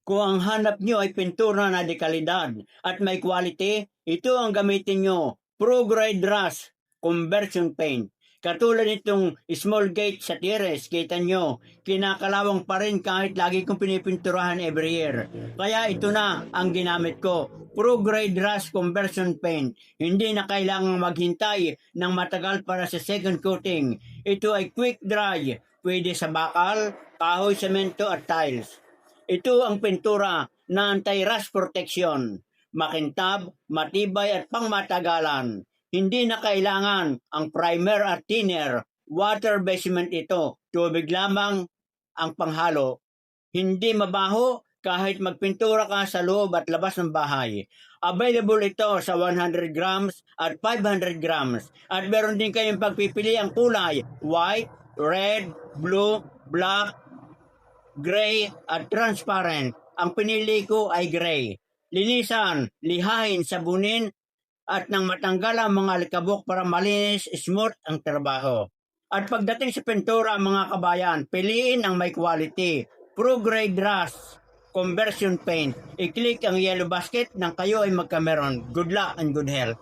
Kung ang hanap nyo ay pintura na dekalidad at may quality, ito ang gamitin nyo. Pro-grade Rust Conversion Paint. Katulad nitong small gate sa tires, kita nyo, kinakalawang pa rin kahit lagi kong pinipinturahan every year. Kaya ito na ang ginamit ko. Pro-grade Rust Conversion Paint. Hindi na kailangang maghintay ng matagal para sa second coating. Ito ay quick dry. Pwede sa bakal, kahoy, semento at tiles. Ito ang pintura na anti-rust protection. Makintab, matibay at pangmatagalan. Hindi na kailangan ang primer at thinner. Water basement ito. Tubig lamang ang panghalo. Hindi mabaho kahit magpintura ka sa loob at labas ng bahay. Available ito sa 100 grams at 500 grams. At meron din kayong pagpipili ang kulay. White, red, blue, black, gray at transparent. Ang pinili ko ay gray. Linisan, lihain, sabunin at nang matanggal ang mga alikabok para malinis, smooth ang trabaho. At pagdating sa pintura mga kabayan, piliin ang may quality. Pro-grade Rust Conversion Paint. I-click ang yellow basket nang kayo ay magkameron. Good luck and good health.